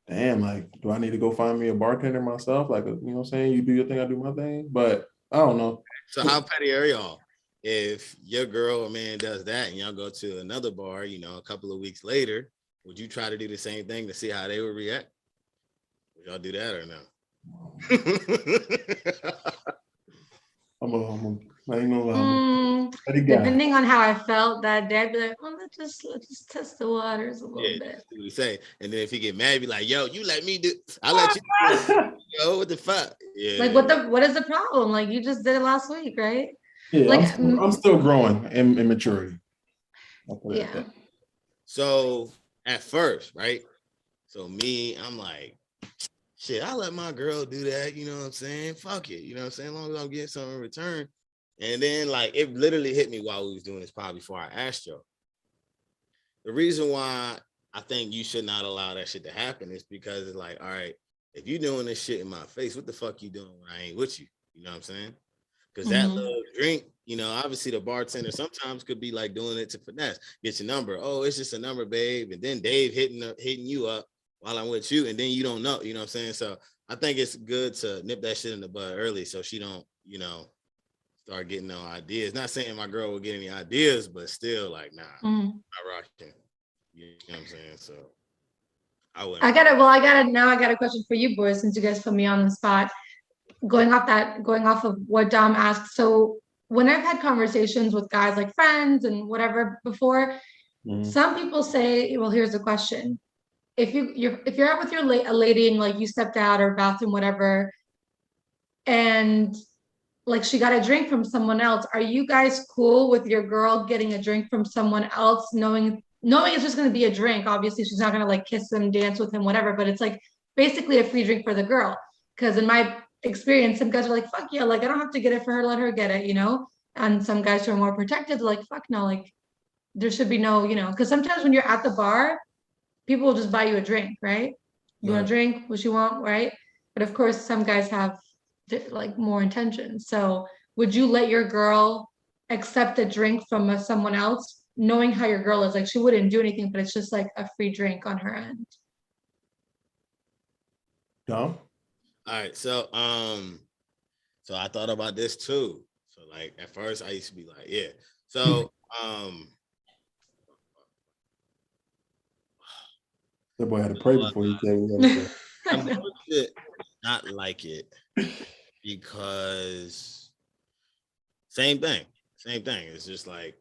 damn, like, do I need to go find me a bartender myself? Like, you know what I'm saying? You do your thing, I do my thing. But I don't know. So how petty are y'all? If your girl or man does that and y'all go to another bar, you know, a couple of weeks later, would you try to do the same thing to see how they would react? Would y'all do that or no? I ain't gonna lie. Depending on how I felt that day, I'd be like, well, let's just test the waters a little bit. What he say, and then if he get mad, be like, yo, you let me do, I let you do yo, what the fuck? Yeah. Like, what is the problem? Like, you just did it last week, right? Yeah, like, I'm still growing in maturity. Yeah. So at first, right? So me, I'm like, shit, I let my girl do that, you know what I'm saying? Fuck it, you know what I'm saying? As long as I'm getting something in return. And then like it literally hit me while we was doing this pod before I asked y'all. The reason why I think you should not allow that shit to happen is because it's like, all right, if you doing this shit in my face, what the fuck you doing when I ain't with you? You know what I'm saying? Because that little drink, you know, obviously the bartender sometimes could be like doing it to finesse, get your number. Oh, it's just a number, babe. And then Dave hitting you up while I'm with you, and then you don't know, you know what I'm saying? So I think it's good to nip that shit in the bud early so she don't, you know, start getting no ideas. Not saying my girl will get any ideas, but still like, nah, not rocking. You know what I'm saying? So I got a question for you boys, since you guys put me on the spot. Going off of what Dom asked. So when I've had conversations with guys like friends and whatever before, some people say, well, here's the question. If you're out with a lady and like you stepped out or bathroom, whatever, and like she got a drink from someone else, are you guys cool with your girl getting a drink from someone else, knowing it's just going to be a drink? Obviously she's not going to like kiss him, dance with him, whatever, but it's like basically a free drink for the girl. Because in my experience, some guys are like, fuck yeah, like I don't have to get it for her, let her get it, you know? And some guys who are more protected, like, fuck no, like there should be no, you know, because sometimes when you're at the bar, people will just buy you a drink, right? You want a drink, what you want, right? But of course, some guys have like more intentions. So would you let your girl accept a drink from someone else, knowing how your girl is? Like she wouldn't do anything, but it's just like a free drink on her end. No. All right, so I thought about this too. So like at first I used to be like, yeah. So That boy had to pray before he said what he had to say. I'm going to not like it because same thing. It's just like,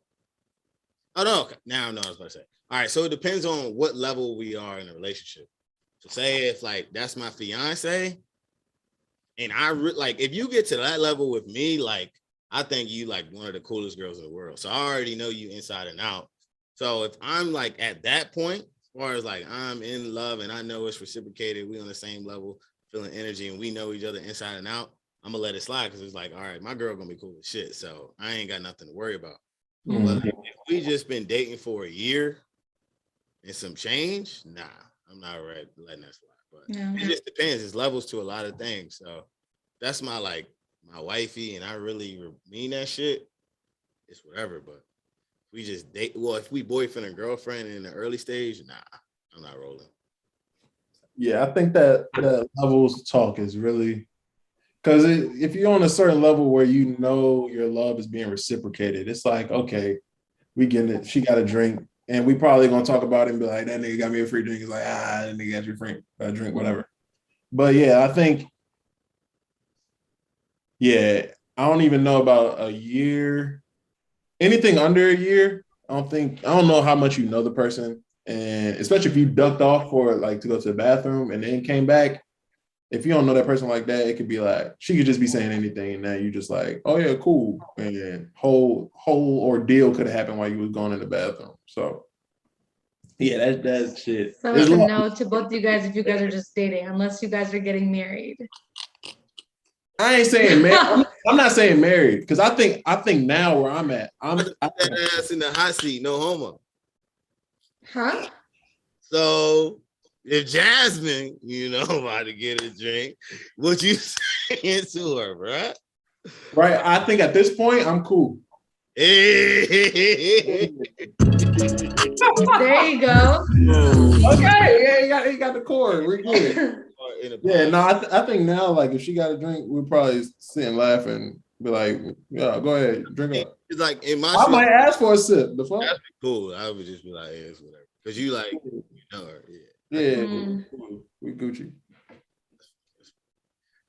oh no, okay. Now I know what I was about to say. All right, so it depends on what level we are in a relationship. So say if like that's my fiance, and like if you get to that level with me, like I think you like one of the coolest girls in the world. So I already know you inside and out. So if I'm like at that point, as far as like I'm in love and I know it's reciprocated, we on the same level, feeling energy, and we know each other inside and out, I'm gonna let it slide because it's like, all right, my girl gonna be cool as shit. So I ain't got nothing to worry about. Mm-hmm. But like, if we just been dating for a year and some change, nah, I'm not ready letting that slide. But it just depends. It's levels to a lot of things. So that's my wifey, and I really mean that shit. It's whatever. But we just date. Well, if we boyfriend and girlfriend in the early stage, nah, I'm not rolling. Yeah, I think that levels talk is really because if you're on a certain level where you know your love is being reciprocated, it's like, okay, we get it. She got a drink, and we probably gonna talk about it and be like, that nigga got me a free drink. It's like, that nigga got you a drink, whatever. But yeah, I think, yeah, I don't even know about a year. Anything under a year, I don't know how much you know the person. And especially if you ducked off for like to go to the bathroom and then came back, if you don't know that person like that, it could be like she could just be saying anything, and now you just like, oh yeah, cool, and whole ordeal could have happened while you was going in the bathroom. So yeah, that shit. So it's a no to both you guys if you guys are just dating, unless you guys are getting married. I ain't saying married. I'm not saying married because I think now where I'm at, I'm that ass in the hot seat, no homo. Huh? So if Jasmine, about to get a drink, what you saying to her, bro? Right. I think at this point, I'm cool. Hey. There you go. Okay. Yeah, he got the cord. We're good. Yeah, no, I think now, like, if she got a drink, we'll probably sit and laugh and be like, yeah, go ahead, drink up. It's like in my I might ask for a sip. The fuck? That'd be cool. I would just be like, yeah, it's whatever. Because you like, you know her. Yeah. Yeah, we Gucci.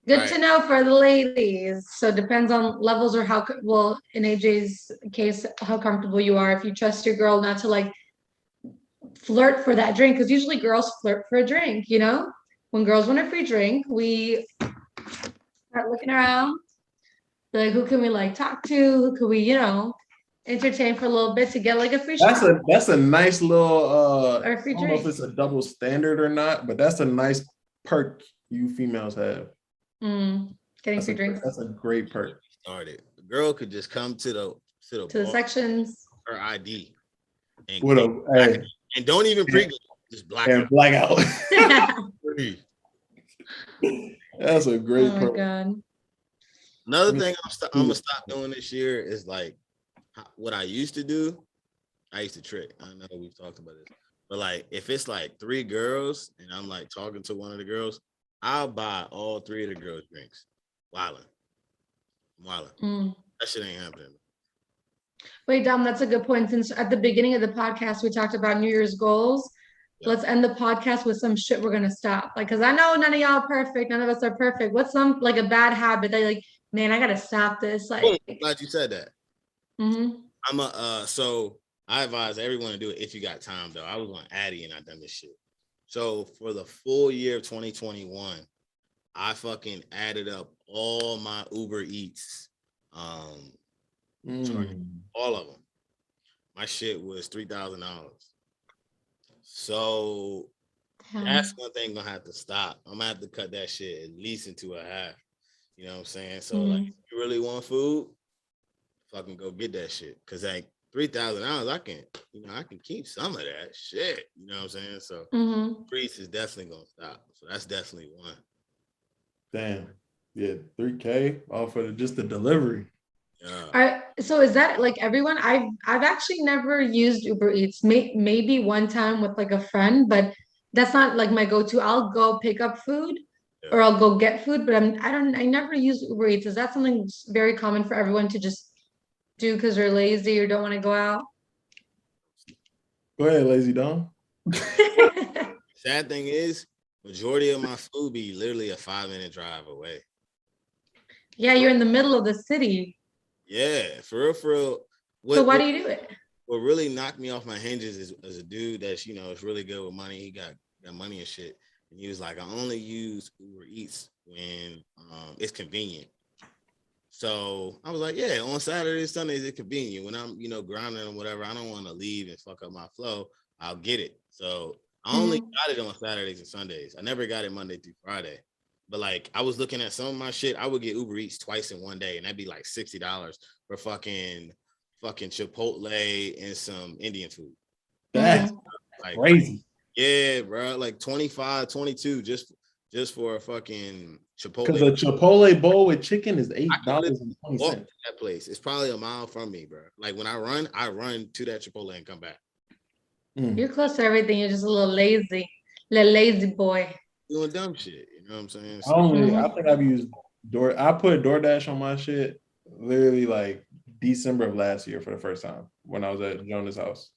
Good to know for the ladies. So it depends on levels or how, well, in AJ's case, how comfortable you are. If you trust your girl not to like flirt for that drink, because usually girls flirt for a drink, When girls want a free drink, we start looking around, like who can we like talk to? Who can we, entertain for a little bit to get like a free shot? That's a nice little or a free I don't know if it's a double standard or not, but that's a nice perk you females have. Getting free drinks. That's a great perk. Started. The girl could just come to the sections. Her ID and and don't even just black out. Black out. That's a great perk. Oh my God. Another thing I'm gonna stop doing this year is like what I used to do. I used to trick. I know we've talked about this, but like if it's like 3 girls and I'm like talking to one of the girls, I'll buy all 3 of the girls drinks. Wildin'. That shit ain't happening. Wait, Dom, that's a good point. Since at the beginning of the podcast, we talked about New Year's goals. Yeah. Let's end the podcast with some shit we're going to stop. Like, because I know none of y'all are perfect. None of us are perfect. What's some, like, a bad habit that you're like, man, I got to stop this? Like, I'm glad you said that. So I advise everyone to do it if you got time, though. I was on Addy and I done this shit. So for the full year of 2021, I fucking added up all my Uber Eats. All of them. My shit was $3,000. So that's one thing gonna have to stop. I'm gonna have to cut that shit at least into a half. You know what I'm saying? So like, if you really want food, fucking go get that shit. Cause like $3,000, I can keep some of that shit. You know what I'm saying? So Greece is definitely gonna stop. So that's definitely one. Damn. Yeah, $3K all for just the delivery. Yeah. So is that like everyone? I've actually never used Uber Eats. Maybe one time with like a friend, but that's not like my go-to. I'll go pick up food or I'll go get food, but I never use Uber Eats. Is that something very common for everyone to just do because they're lazy or don't want to go out? Go ahead, lazy Dom. Sad thing is, majority of my food be literally a 5-minute drive away. Yeah, you're in the middle of the city. Yeah, for real, for real. So why do you do it? What really knocked me off my hinges is a dude that's, is really good with money. He got money and shit. And he was like, I only use Uber Eats when it's convenient. So I was like, yeah, on Saturdays, Sundays, it's convenient. When I'm, grinding or whatever, I don't want to leave and fuck up my flow. I'll get it. So I only got it on Saturdays and Sundays. I never got it Monday through Friday. But like, I was looking at some of my shit. I would get Uber Eats twice in one day, and that'd be like $60 for fucking Chipotle and some Indian food. That's like crazy. Yeah, bro. Like 25, 22 just for a fucking Chipotle. Because a Chipotle bowl with chicken is $8.20. That place. It's probably a mile from me, bro. Like when I run to that Chipotle and come back. You're close to everything. You're just a little lazy boy. Doing dumb shit. You know what I'm saying? So, I think I've used I put DoorDash on my shit literally like December of last year for the first time when I was at Jonah's house.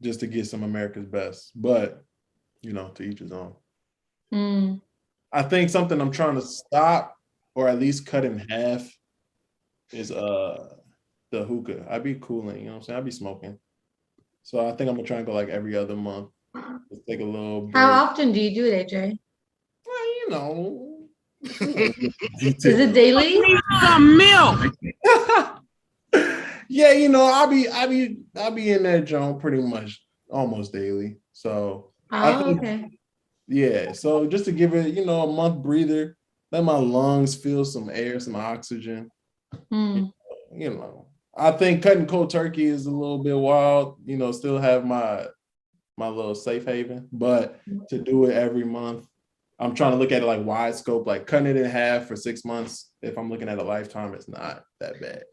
Just to get some America's Best. But, to each his own. I think something I'm trying to stop or at least cut in half is the hookah. I be cooling, you know what I'm saying? I be smoking. So I think I'm gonna try and go like every other month. Just take a little break. How often do you do it, AJ? Well, Is it daily? Some milk. Yeah, I'll be in that joint pretty much almost daily. So okay. Yeah, so just to give it, a month breather, let my lungs feel some air, some oxygen. I think cutting cold turkey is a little bit wild. Still have my little safe haven, but to do it every month, I'm trying to look at it like wide scope, like cutting it in half for 6 months. If I'm looking at a lifetime, it's not that bad.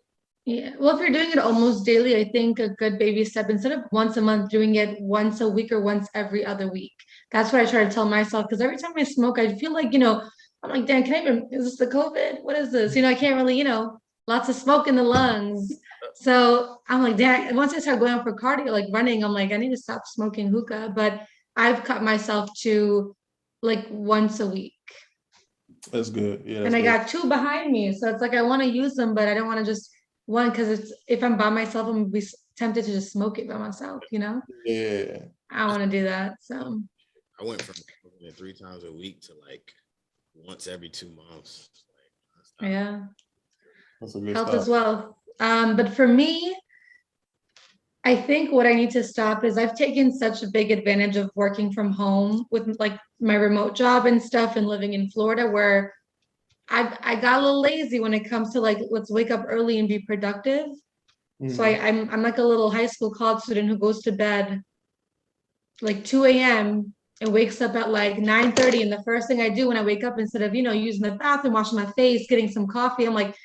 Yeah. Well, if you're doing it almost daily, I think a good baby step, instead of once a month, doing it once a week or once every other week. That's what I try to tell myself. Because every time I smoke, I feel like, I'm like, damn, is this the COVID? What is this? I can't really, lots of smoke in the lungs. So I'm like, damn, once I start going out for cardio, like running, I'm like, I need to stop smoking hookah. But I've cut myself to like once a week. That's good. Yeah. And I got 2 behind me. So it's like, I want to use them, but I don't want to just one, because if I'm by myself, I'm gonna be tempted to just smoke it by myself, Yeah. I want to do that. So I went from 3 times a week to like once every 2 months. Yeah. That's a good Health start. as well. But for me, I think what I need to stop is I've taken such a big advantage of working from home with like my remote job and stuff and living in Florida, where I got a little lazy when it comes to like, let's wake up early and be productive. So I'm like a little high school college student who goes to bed like 2 a.m. and wakes up at like 9:30. And the first thing I do when I wake up, instead of, using the bathroom, washing my face, getting some coffee, I'm like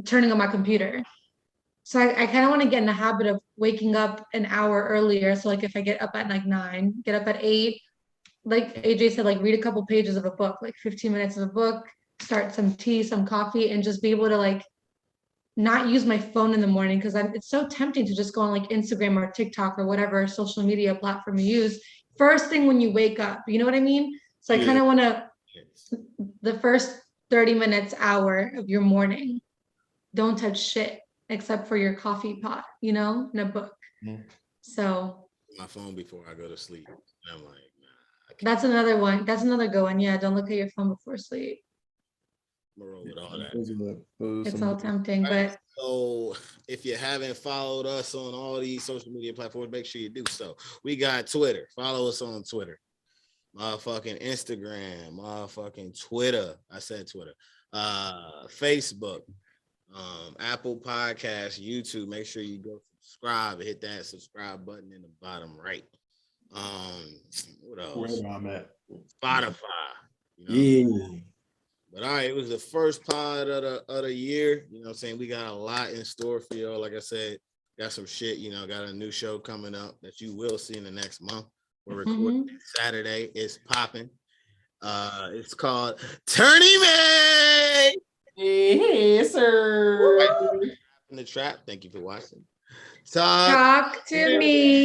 turning on my computer. So I kind of want to get in the habit of waking up an hour earlier. So like if I get up at like 9, get up at 8, like AJ said, like read a couple pages of a book, like 15 minutes of a book, start some tea, some coffee, and just be able to like not use my phone in the morning, because it's so tempting to just go on like Instagram or TikTok or whatever social media platform you use first thing when you wake up. You know what I mean? So I kind of want to, the first 30 minutes, hour of your morning, don't touch shit except for your coffee pot, and a book. So my phone before I go to sleep. And I'm like, that's another one. That's another good one. Yeah, don't look at your phone before sleep. I'm gonna roll with all that. It's all tempting, but so if you haven't followed us on all these social media platforms, make sure you do so. We got Twitter. Follow us on Twitter. Motherfucking Instagram. Motherfucking Twitter. I said Twitter. Facebook. Apple Podcasts, YouTube. Make sure you go subscribe. Hit that subscribe button in the bottom right. What else? Wherever I'm at. Spotify. Yeah. But all right, it was the first pod of the year. You know what I'm saying? We got a lot in store for y'all. Like I said, got some shit, got a new show coming up that you will see in the next month. We're recording Saturday. It's popping. It's called Tourney May. Yes, sir. In the trap. Thank you for watching. talk to me.